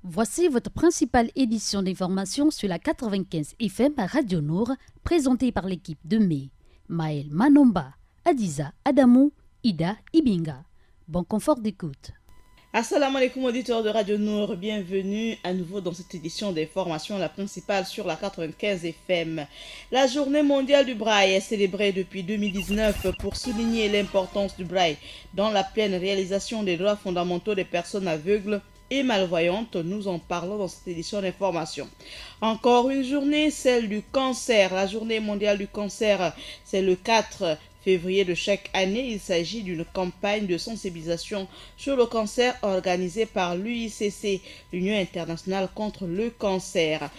Voici votre principale édition d'information sur la 95 FM à Radio Nour, présentée par l'équipe de mai. Maël Manomba, Adiza Adamou, Ida Ibinga. Bon confort d'écoute. Assalamu alaikum auditeurs de Radio Nour, bienvenue à nouveau dans cette édition d'information, la principale sur la 95 FM. La journée mondiale du braille est célébrée depuis 2019 pour souligner l'importance du braille dans la pleine réalisation des droits fondamentaux des personnes aveugles et malvoyantes. Nous en parlons dans cette édition d'information. Encore une journée, celle du cancer. La journée mondiale du cancer, c'est le 4 février de chaque année. Il s'agit d'une campagne de sensibilisation sur le cancer organisée par l'UICC, l'Union internationale contre le cancer.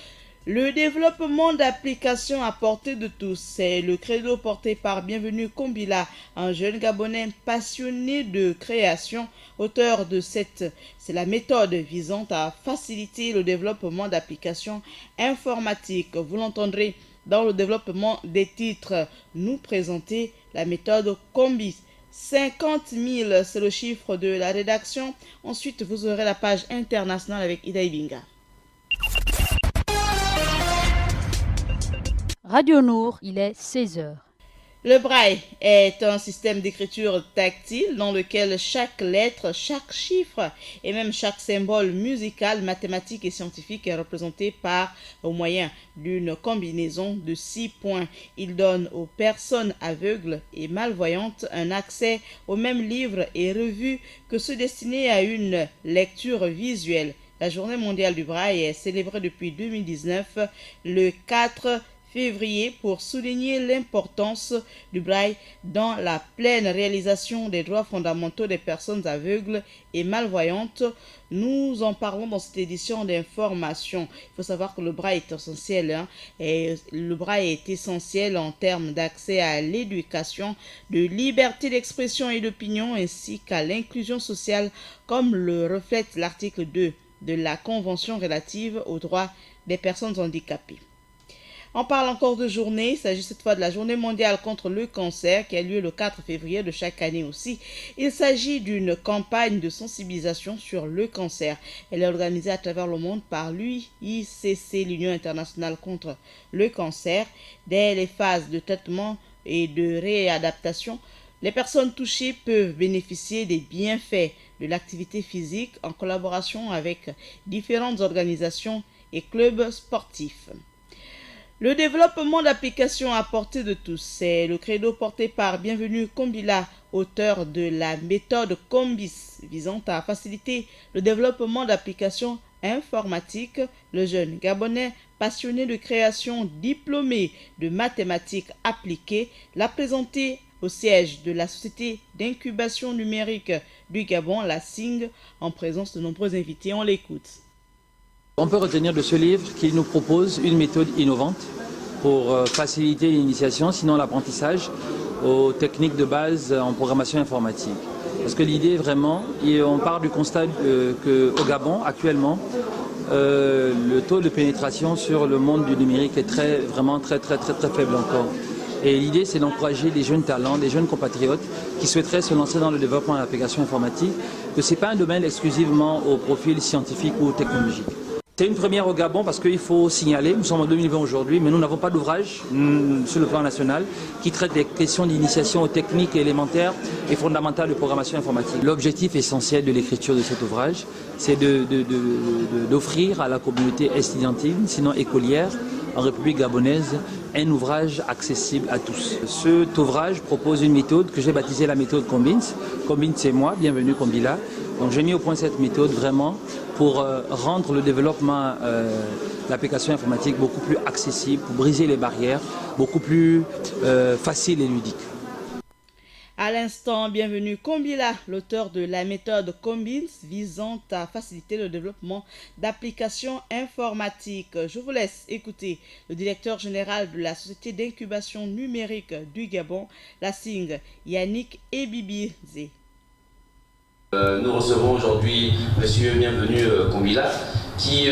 Le développement d'applications à portée de tous, c'est le credo porté par Bienvenu Kombila, un jeune Gabonais passionné de création, auteur de c'est la méthode visant à faciliter le développement d'applications informatiques. Vous l'entendrez dans le développement des titres, nous présenter la méthode Combis. 50 000, c'est le chiffre de la rédaction. Ensuite, vous aurez la page internationale avec Ida Ibinga. Radio Nour, il est 16h. Le braille est un système d'écriture tactile dans lequel chaque lettre, chaque chiffre et même chaque symbole musical, mathématique et scientifique est représenté au moyen d'une combinaison de 6 points. Il donne aux personnes aveugles et malvoyantes un accès aux mêmes livres et revues que ceux destinés à une lecture visuelle. La journée mondiale du braille est célébrée depuis 2019, le 4 février, pour souligner l'importance du braille dans la pleine réalisation des droits fondamentaux des personnes aveugles et malvoyantes. Nous en parlons dans cette édition d'information. Il faut savoir que le braille est essentiel. Et le braille est essentiel en termes d'accès à l'éducation, de liberté d'expression et d'opinion, ainsi qu'à l'inclusion sociale, comme le reflète l'article 2 de la Convention relative aux droits des personnes handicapées. On parle encore de journée, il s'agit cette fois de la journée mondiale contre le cancer qui a lieu le 4 février de chaque année aussi. Il s'agit d'une campagne de sensibilisation sur le cancer. Elle est organisée à travers le monde par l'UICC, l'Union internationale contre le cancer. Dès les phases de traitement et de réadaptation, les personnes touchées peuvent bénéficier des bienfaits de l'activité physique en collaboration avec différentes organisations et clubs sportifs. Le développement d'applications à portée de tous, c'est le credo porté par Bienvenu Kombila, auteur de la méthode Combis, visant à faciliter le développement d'applications informatiques. Le jeune Gabonais passionné de création, diplômé de mathématiques appliquées, l'a présenté au siège de la Société d'incubation numérique du Gabon, la SING, en présence de nombreux invités. On l'écoute. On peut retenir de ce livre qu'il nous propose une méthode innovante pour faciliter l'initiation, sinon l'apprentissage, aux techniques de base en programmation informatique. Parce que l'idée vraiment, et on part du constat qu'au Gabon, actuellement, le taux de pénétration sur le monde du numérique est vraiment très faible encore. Et l'idée, c'est d'encourager des jeunes talents, des jeunes compatriotes qui souhaiteraient se lancer dans le développement de l'application informatique, que ce n'est pas un domaine exclusivement au profil scientifique ou technologique. C'est une première au Gabon parce qu'il faut signaler, nous sommes en 2020 aujourd'hui, mais nous n'avons pas d'ouvrage sur le plan national qui traite des questions d'initiation aux techniques élémentaires et fondamentales de programmation informatique. L'objectif essentiel de l'écriture de cet ouvrage, c'est d'offrir à la communauté estudiantine, sinon écolière, en République gabonaise, un ouvrage accessible à tous. Cet ouvrage propose une méthode que j'ai baptisée la méthode Combins. Combins, c'est moi, Bienvenu Kombila. Donc j'ai mis au point cette méthode vraiment pour rendre le développement de l'application informatique beaucoup plus accessible, pour briser les barrières, beaucoup plus facile et ludique. À l'instant, Bienvenu Kombila, l'auteur de la méthode Combins visant à faciliter le développement d'applications informatiques. Je vous laisse écouter le directeur général de la Société d'incubation numérique du Gabon, la SING, Yannick Ebibize. Nous recevons aujourd'hui Monsieur Bienvenu Kombila qui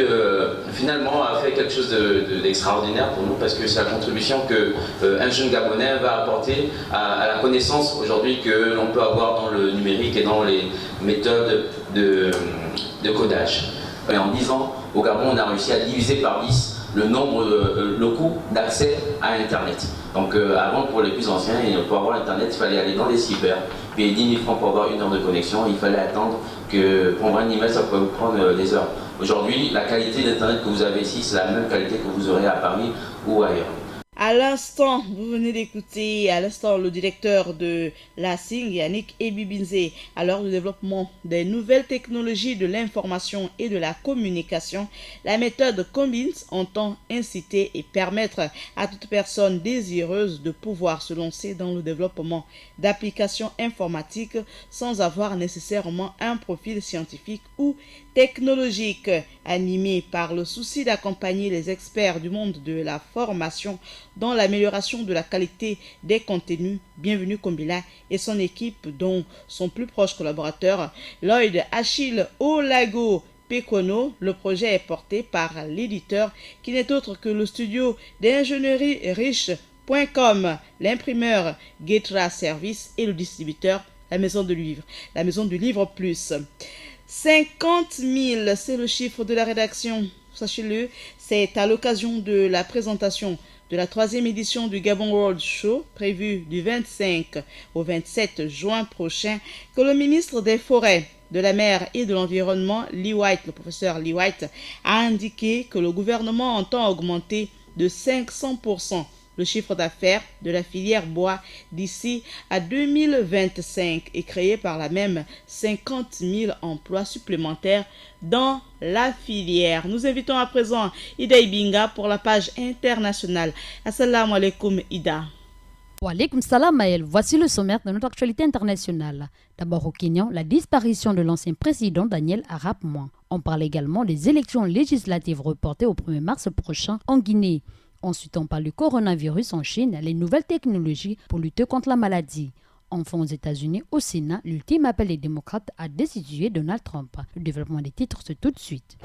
finalement a fait quelque chose d'extraordinaire pour nous parce que c'est la contribution qu'un jeune Gabonais va apporter à la connaissance aujourd'hui que l'on peut avoir dans le numérique et dans les méthodes de codage. Et en 10 ans, au Gabon, on a réussi à diviser par 10 le coût d'accès à Internet. Donc avant, pour les plus anciens, pour avoir Internet, il fallait aller dans les cyber, payer 10 000 francs pour avoir 1 heure de connexion. Il fallait attendre que pour envoyer un email, ça pouvait vous prendre des heures. Aujourd'hui, la qualité d'Internet que vous avez ici, c'est la même qualité que vous aurez à Paris ou ailleurs. À l'instant, vous venez d'écouter le directeur de la SING, Yannick Ebibinze, à l'heure du développement des nouvelles technologies de l'information et de la communication. La méthode Combins entend inciter et permettre à toute personne désireuse de pouvoir se lancer dans le développement d'applications informatiques sans avoir nécessairement un profil scientifique ou technologique. Animé par le souci d'accompagner les experts du monde de la formation dans l'amélioration de la qualité des contenus, Bienvenue Kombila et son équipe, dont son plus proche collaborateur Lloyd Achille Olago Pekono. Le projet est porté par l'éditeur qui n'est autre que le studio d'ingénierie riche.com, l'imprimeur Getra Service et le distributeur la Maison du Livre Plus. 50 000, c'est le chiffre de la rédaction. Sachez-le, c'est à l'occasion de la présentation de la 3e édition du Gabon World Show, prévue du 25 au 27 juin prochain, que le ministre des Forêts, de la Mer et de l'Environnement, le professeur Lee White, a indiqué que le gouvernement entend augmenter de 500% le chiffre d'affaires de la filière bois d'ici à 2025 et créer par là même 50 000 emplois supplémentaires dans la filière. Nous invitons à présent Ida Ibinga pour la page internationale. Assalamu alaikum Ida. Wa alaikum salam Maël. Voici le sommaire de notre actualité internationale. D'abord au Kenya, la disparition de l'ancien président Daniel Arap Moi. On parle également des élections législatives reportées au 1er mars prochain en Guinée. Ensuite, on parle du coronavirus en Chine, les nouvelles technologies pour lutter contre la maladie. Enfin, aux États-Unis, au Sénat, l'ultime appel des démocrates à destituer Donald Trump. Le développement des titres, c'est tout de suite.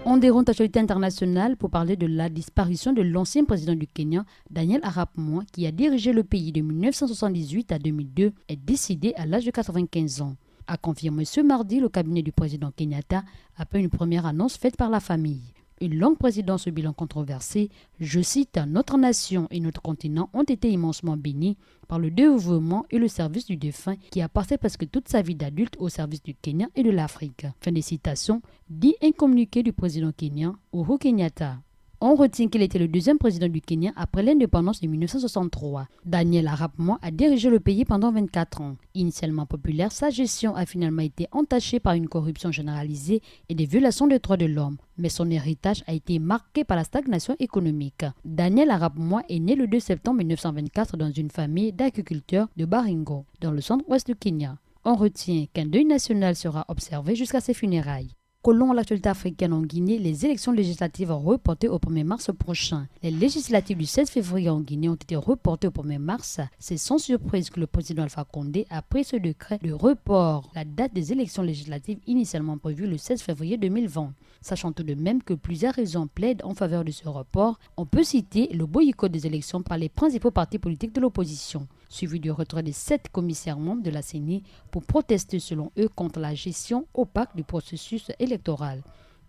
On déroule l'actualité internationale pour parler de la disparition de l'ancien président du Kenya, Daniel Arap Moi, qui a dirigé le pays de 1978 à 2002, est décédé à l'âge de 95 ans. A confirmé ce mardi le cabinet du président Kenyatta après une première annonce faite par la famille. Une longue présidence au bilan controversé, je cite, « Notre nation et notre continent ont été immensement bénis par le dévouement et le service du défunt qui a passé presque toute sa vie d'adulte au service du Kenya et de l'Afrique. » Fin des citations, dit un communiqué du président kenyan, Uhuru Kenyatta. On retient qu'il était le deuxième président du Kenya après l'indépendance de 1963. Daniel Arap Moi a dirigé le pays pendant 24 ans. Initialement populaire, sa gestion a finalement été entachée par une corruption généralisée et des violations des droits de l'homme. Mais son héritage a été marqué par la stagnation économique. Daniel Arap Moi est né le 2 septembre 1924 dans une famille d'agriculteurs de Baringo, dans le centre-ouest du Kenya. On retient qu'un deuil national sera observé jusqu'à ses funérailles. Collons l'actualité africaine en Guinée, les élections législatives reportées au 1er mars prochain. Les législatives du 16 février en Guinée ont été reportées au 1er mars. C'est sans surprise que le président Alpha Condé a pris ce décret de report. La date des élections législatives initialement prévue le 16 février 2020. Sachant tout de même que plusieurs raisons plaident en faveur de ce report, on peut citer le boycott des élections par les principaux partis politiques de l'opposition, suivi du retrait des 7 commissaires membres de la CENI pour protester selon eux contre la gestion opaque du processus électoral.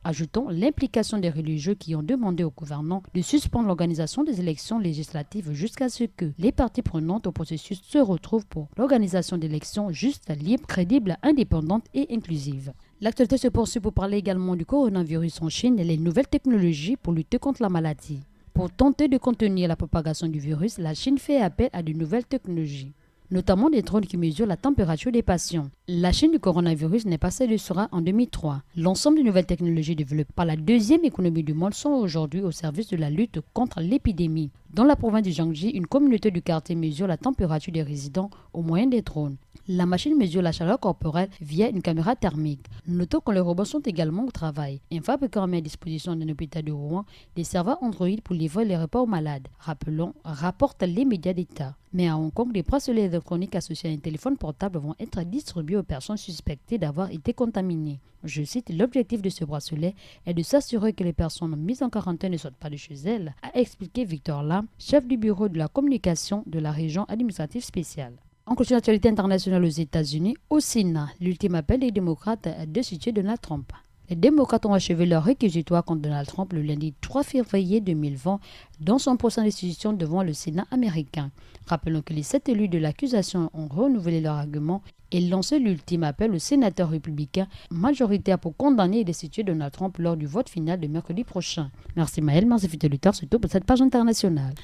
Ajoutons l'implication des religieux qui ont demandé au gouvernement de suspendre l'organisation des élections législatives jusqu'à ce que les parties prenantes au processus se retrouvent pour l'organisation d'élections justes, libres, crédibles, indépendantes et inclusives. L'actualité se poursuit pour parler également du coronavirus en Chine et les nouvelles technologies pour lutter contre la maladie. Pour tenter de contenir la propagation du virus, la Chine fait appel à de nouvelles technologies, notamment des drones qui mesurent la température des patients. La chaîne du coronavirus n'est passée de Sora en 2003. L'ensemble des nouvelles technologies développées par la deuxième économie du monde sont aujourd'hui au service de la lutte contre l'épidémie. Dans la province du Jiangxi, une communauté du quartier mesure la température des résidents au moyen des drones. La machine mesure la chaleur corporelle via une caméra thermique. Notons que les robots sont également au travail. Un fabricant met à disposition d'un hôpital de Rouen des serveurs Android pour livrer les repas aux malades. Rappelons, rapportent les médias d'État. Mais à Hong Kong, des bracelets électroniques associés à un téléphone portable vont être distribués aux personnes suspectées d'avoir été contaminées. Je cite, l'objectif de ce bracelet est de s'assurer que les personnes mises en quarantaine ne sortent pas de chez elles, a expliqué Victor Lam, chef du bureau de la communication de la région administrative spéciale. En continue l'actualité internationale aux États-Unis, au Sénat, l'ultime appel des démocrates à destituer Donald Trump. Les démocrates ont achevé leur réquisitoire contre Donald Trump le lundi 3 février 2020 dans son procès d'institution devant le Sénat américain. Rappelons que les 7 élus de l'accusation ont renouvelé leur argument et lancé l'ultime appel aux sénateurs républicains majoritaires pour condamner et destituer Donald Trump lors du vote final de mercredi prochain. Merci Maël, merci Fidel Luther, c'est tout pour cette page internationale.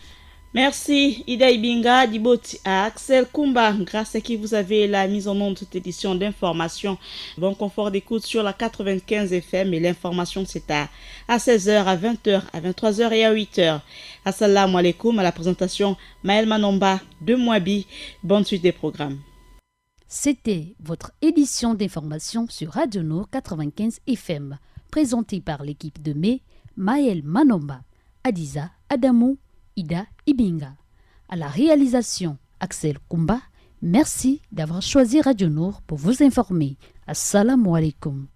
Merci Ida Ibinga, Diboti à Axel Kumba, grâce à qui vous avez la mise en onde de cette édition d'information. Bon confort d'écoute sur la 95 FM et l'information c'est à 16h, à 20h, à 23h et à 8h. Assalamu alaikum à la présentation Maël Manomba de Mouabi. Bonne suite des programmes. C'était votre édition d'information sur Radio Nord 95 FM, présentée par l'équipe de mai, Maël Manomba, Adiza Adamou, Ida Ibinga. À la réalisation, Axel Kumba. Merci d'avoir choisi Radio Nord pour vous informer. Assalamu alaikum.